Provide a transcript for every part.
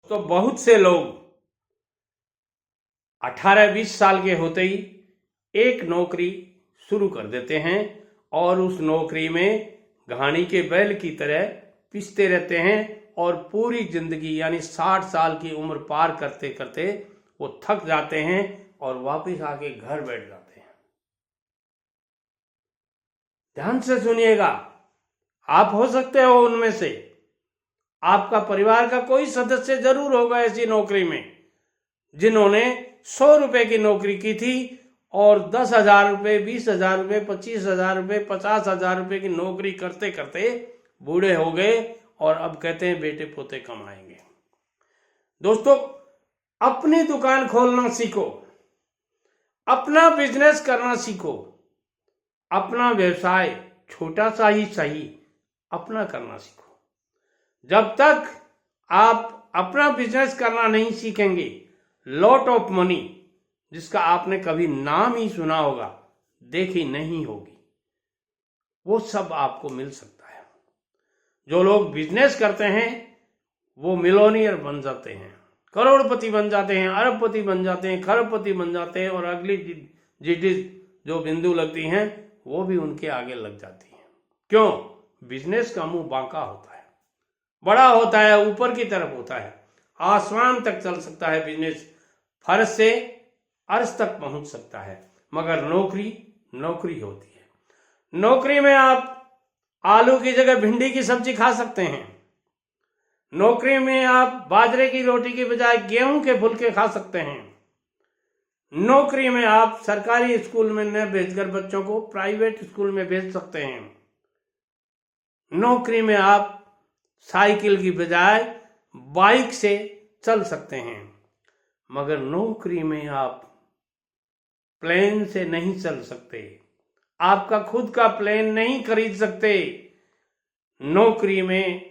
तो बहुत से लोग 18-20 साल के होते ही एक नौकरी शुरू कर देते हैं और उस नौकरी में घानी के बैल की तरह पिसते रहते हैं और पूरी जिंदगी यानी 60 साल की उम्र पार करते करते वो थक जाते हैं और वापस आके घर बैठ जाते हैं। ध्यान से सुनिएगा, आप हो सकते हो उनमें से। आपका परिवार का कोई सदस्य जरूर होगा ऐसी नौकरी में जिन्होंने 100 रुपए की नौकरी की थी और 10,000 रुपये, 20,000 रुपये, 25,000 रुपये, 50,000 रुपये की नौकरी करते करते बूढ़े हो गए और अब कहते हैं बेटे पोते कमाएंगे। दोस्तों, अपनी दुकान खोलना सीखो, अपना बिजनेस करना सीखो, अपना व्यवसाय छोटा सा ही सही अपना करना सीखो। जब तक आप अपना बिजनेस करना नहीं सीखेंगे, लॉट ऑफ मनी जिसका आपने कभी नाम ही सुना होगा, देखी नहीं होगी, वो सब आपको मिल सकता है। जो लोग बिजनेस करते हैं वो मिलोनियर बन जाते हैं, करोड़पति बन जाते हैं, अरबपति बन जाते हैं, खरबपति बन जाते हैं और अगली जीडी जो बिंदु लगती हैं वो भी उनके आगे लग जाती हैं। क्यों? बिजनेस का मुंह बांका होता है, बड़ा होता है, ऊपर की तरफ होता है, आसमान तक चल सकता है बिजनेस, फर्श से अर्श तक पहुंच सकता है। मगर नौकरी होती है। नौकरी में आप आलू की जगह भिंडी की सब्जी खा सकते हैं। नौकरी में आप बाजरे की रोटी की बजाय गेहूं के फुलके खा सकते हैं। नौकरी में आप सरकारी स्कूल में न भेजकर बच्चों को प्राइवेट स्कूल में भेज सकते हैं। नौकरी में आप साइकिल की बजाय बाइक से चल सकते हैं। मगर नौकरी में आप प्लेन से नहीं चल सकते, आपका खुद का प्लेन नहीं खरीद सकते। नौकरी में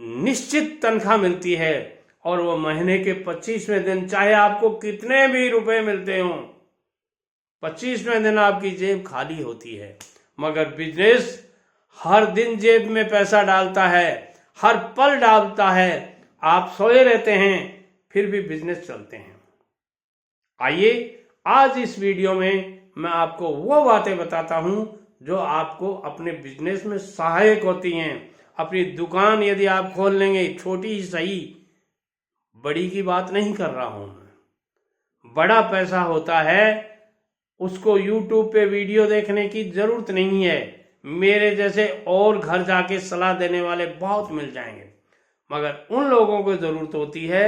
निश्चित तनख्वाह मिलती है और वो महीने के 25वें दिन चाहे आपको कितने भी रुपए मिलते हों, 25वें दिन आपकी जेब खाली होती है। मगर बिजनेस हर दिन जेब में पैसा डालता है, हर पल डालता है। आप सोए रहते हैं फिर भी बिजनेस चलते हैं। आइए आज इस वीडियो में मैं आपको वो बातें बताता हूं जो आपको अपने बिजनेस में सहायक होती हैं। अपनी दुकान यदि आप खोल लेंगे, छोटी ही सही, बड़ी की बात नहीं कर रहा हूं मैं, बड़ा पैसा होता है, उसको YouTube पे वीडियो देखने की जरूरत नहीं है। मेरे जैसे और घर जाके सलाह देने वाले बहुत मिल जाएंगे, मगर उन लोगों को जरूरत होती है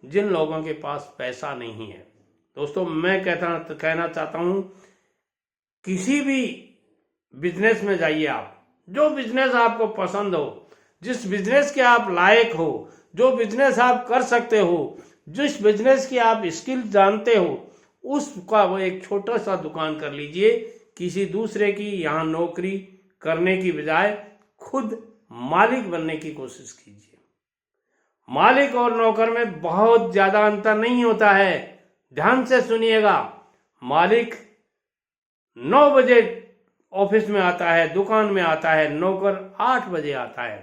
जिन लोगों के पास पैसा नहीं है। दोस्तों, मैं कहना चाहता हूं, किसी भी बिजनेस में जाइए आप, जो बिजनेस आपको पसंद हो, जिस बिजनेस के आप लायक हो, जो बिजनेस आप कर सकते हो, जिस बिजनेस की आप स्किल जानते हो, उसका वो एक छोटा सा दुकान कर लीजिए। किसी दूसरे की यहाँ नौकरी करने की बजाय खुद मालिक बनने की कोशिश कीजिए। मालिक और नौकर में बहुत ज्यादा अंतर नहीं होता है। ध्यान से सुनिएगा, मालिक 9 बजे ऑफिस में आता है, दुकान में आता है, नौकर 8 बजे आता है,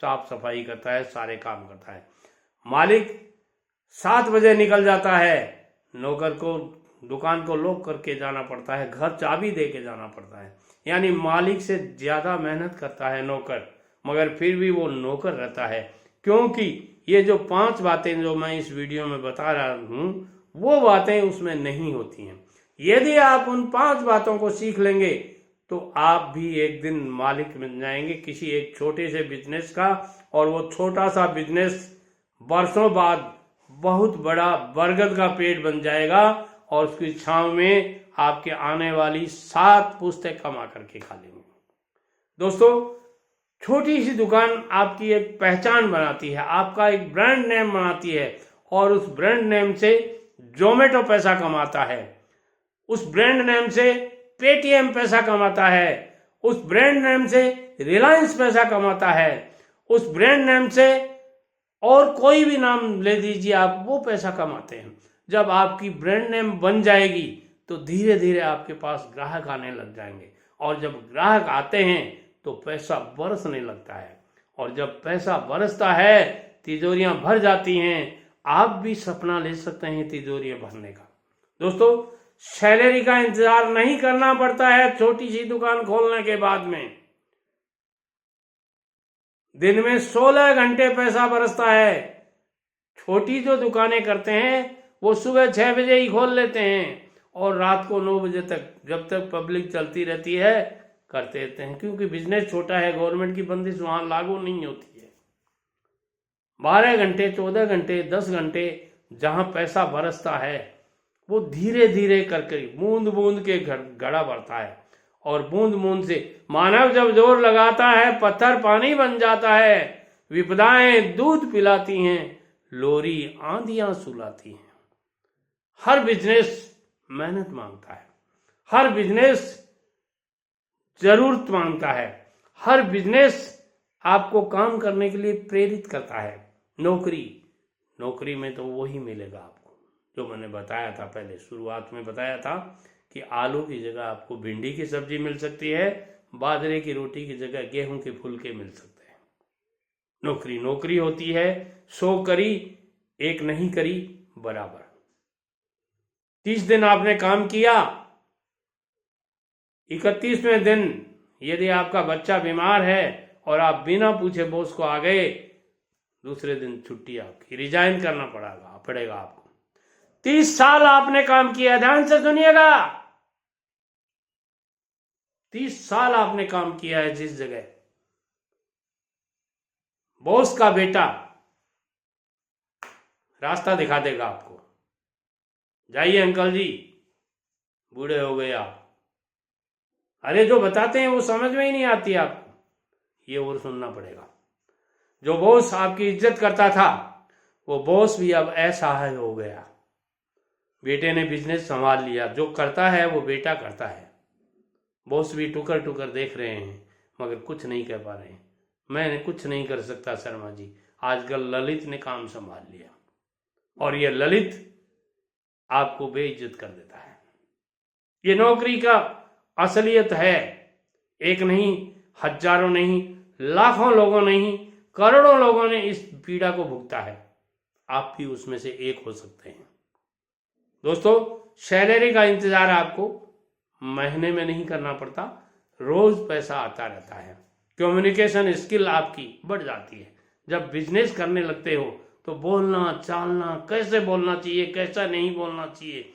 साफ सफाई करता है, सारे काम करता है। मालिक 7 बजे निकल जाता है, नौकर को दुकान को लॉक करके जाना पड़ता है, घर चाबी दे के जाना पड़ता है। यानी मालिक से ज्यादा मेहनत करता है नौकर, मगर फिर भी वो नौकर रहता है। क्योंकि ये जो 5 बातें जो मैं इस वीडियो में बता रहा हूं, वो बातें उसमें नहीं होती हैं। यदि आप उन 5 बातों को सीख लेंगे तो आप भी एक दिन मालिक बन जाएंगे किसी एक छोटे से बिजनेस का, और वो छोटा सा बिजनेस वर्षों बाद बहुत बड़ा बरगद का पेड़ बन जाएगा और उसकी छांव में आपके आने वाली 7 पुश्तें कमा करके खा लेंगे। दोस्तों, छोटी सी दुकान आपकी एक पहचान बनाती है, आपका एक ब्रांड नेम बनाती है, और उस ब्रांड नेम से जोमेटो पैसा कमाता है, उस ब्रांड नेम से पेटीएम पैसा कमाता है, उस ब्रांड नेम से रिलायंस पैसा कमाता है, उस ब्रांड नेम से और कोई भी नाम ले दीजिए आप, वो पैसा कमाते हैं। जब आपकी ब्रांड नेम बन जाएगी तो धीरे धीरे आपके पास ग्राहक आने लग जाएंगे, और जब ग्राहक आते हैं तो पैसा बरसने लगता है, और जब पैसा बरसता है तिजोरियां भर जाती हैं। आप भी सपना ले सकते हैं तिजोरियां भरने का। दोस्तों, सैलरी का इंतजार नहीं करना पड़ता है छोटी सी दुकान खोलने के बाद में। दिन में 16 घंटे पैसा बरसता है। छोटी जो दुकानें करते हैं वो सुबह 6 बजे ही खोल लेते हैं और रात को 9 बजे तक, जब तक पब्लिक चलती रहती है, करते रहते हैं, क्योंकि बिजनेस छोटा है। गवर्नमेंट की बंदिश वहां लागू नहीं होती है। 12 घंटे, 14 घंटे, 10 घंटे जहां पैसा बरसता है वो धीरे धीरे करके बूंद बूंद के घड़ा भरता है। और बूंद बूंद से मानव जब जोर लगाता है पत्थर पानी बन जाता है। विपदाएं दूध पिलाती हैं, लोरी आंधियां सुलाती हैं। हर बिजनेस मेहनत मांगता है, हर बिजनेस जरूरत मांगता है, हर बिजनेस आपको काम करने के लिए प्रेरित करता है। नौकरी में तो वही मिलेगा आपको जो मैंने बताया था पहले, शुरुआत में बताया था कि आलू की जगह आपको भिंडी की सब्जी मिल सकती है, बाजरे की रोटी की जगह गेहूं के फुलके मिल सकते हैं। नौकरी होती है। 100 करी, 1 नहीं करी बराबर। 30 दिन आपने काम किया, 31वें दिन यदि आपका बच्चा बीमार है और आप बिना पूछे बॉस को आ गए, दूसरे दिन छुट्टी आपकी, रिजाइन करना पड़ेगा आपको। 30 साल आपने काम किया, ध्यान से सुनिएगा। 30 साल आपने काम किया है जिस जगह, बॉस का बेटा रास्ता दिखा देगा आपको। जाइए अंकल जी, बूढ़े हो गए आप। अरे जो बताते हैं वो समझ में ही नहीं आती आपको, ये और सुनना पड़ेगा। जो बॉस आपकी इज्जत करता था वो बॉस भी अब असहाय हो गया। बेटे ने बिजनेस संभाल लिया, जो करता है वो बेटा करता है। बॉस भी टुकर टुकर देख रहे हैं मगर कुछ नहीं कर पा रहे हैं। मैं कुछ नहीं कर सकता शर्मा जी, आजकल ललित ने काम संभाल लिया। और ये ललित आपको बेइज्जत कर देता है। ये नौकरी का असलियत है। एक नहीं, हजारों नहीं, लाखों लोगों नहीं, करोड़ों लोगों ने इस पीड़ा को भुगता है। आप भी उसमें से एक हो सकते हैं। दोस्तों, सैलरी का इंतजार आपको महीने में नहीं करना पड़ता, रोज पैसा आता रहता है। कम्युनिकेशन स्किल आपकी बढ़ जाती है। जब बिजनेस करने लगते हो तो बोलना चालना, कैसे बोलना चाहिए, कैसा नहीं बोलना चाहिए,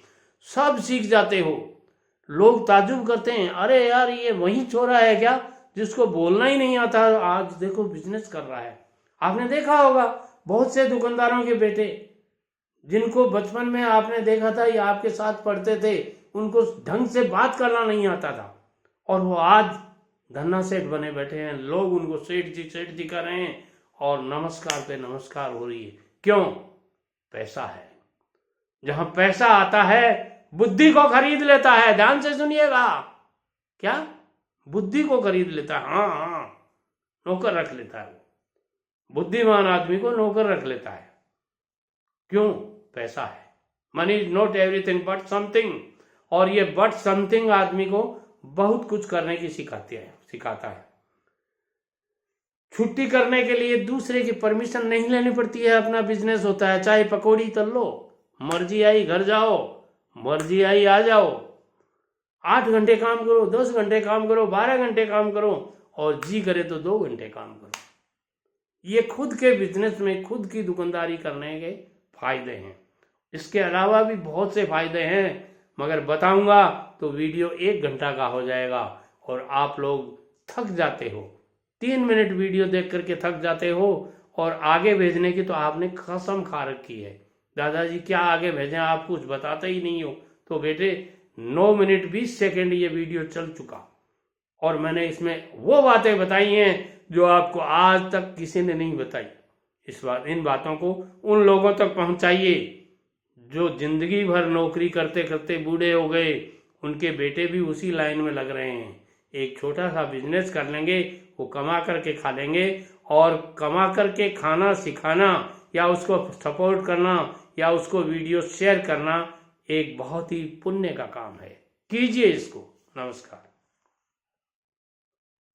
सब सीख जाते हो। लोग ताजुब करते हैं, अरे यार ये वही छोरा है क्या जिसको बोलना ही नहीं आता, आज देखो बिजनेस कर रहा है। आपने देखा होगा बहुत से दुकानदारों के बेटे जिनको बचपन में आपने देखा था, ये आपके साथ पढ़ते थे, उनको ढंग से बात करना नहीं आता था और वो आज धन्ना सेठ बने बैठे हैं। लोग उनको सेठ जी कर रहे हैं और नमस्कार पे नमस्कार हो रही है। क्यों? पैसा है। जहां पैसा आता है बुद्धि को खरीद लेता है। ध्यान से सुनिएगा, क्या बुद्धि को खरीद लेता है? हाँ, नौकर रख लेता है। वो बुद्धिमान आदमी को नौकर रख लेता है। क्यों? पैसा है। Money is not everything but something. और ये बट समथिंग आदमी को बहुत कुछ करने की सिखाता है। छुट्टी करने के लिए दूसरे की परमिशन नहीं लेनी पड़ती है। अपना बिजनेस होता है, चाहे पकौड़ी तल लो, मर्जी आई घर जाओ, मर्जी आई आ जाओ। 8 घंटे काम करो, 10 घंटे काम करो, 12 घंटे काम करो और जी करे तो 2 घंटे काम करो। ये खुद के बिजनेस में खुद की दुकानदारी करने के फायदे हैं। इसके अलावा भी बहुत से फायदे हैं, मगर बताऊंगा तो वीडियो 1 घंटा का हो जाएगा और आप लोग थक जाते हो। 3 मिनट वीडियो देख करके थक जाते हो और आगे भेजने की तो आपने कसम खा रखी है, दादाजी क्या आगे भेजें, आप कुछ बताते ही नहीं हो। तो बेटे 9 मिनट 20 सेकेंड ये वीडियो चल चुका और मैंने इसमें वो बातें बताई हैं जो आपको आज तक किसी ने नहीं बताई। इन बातों को उन लोगों तक पहुंचाइए जो जिंदगी भर नौकरी करते करते बूढ़े हो गए, उनके बेटे भी उसी लाइन में लग रहे हैं। एक छोटा सा बिजनेस कर लेंगे, वो कमा करके खा लेंगे और कमा करके खाना सिखाना या उसको सपोर्ट करना या उसको वीडियो शेयर करना एक बहुत ही पुण्य का काम है। कीजिए इसको। नमस्कार।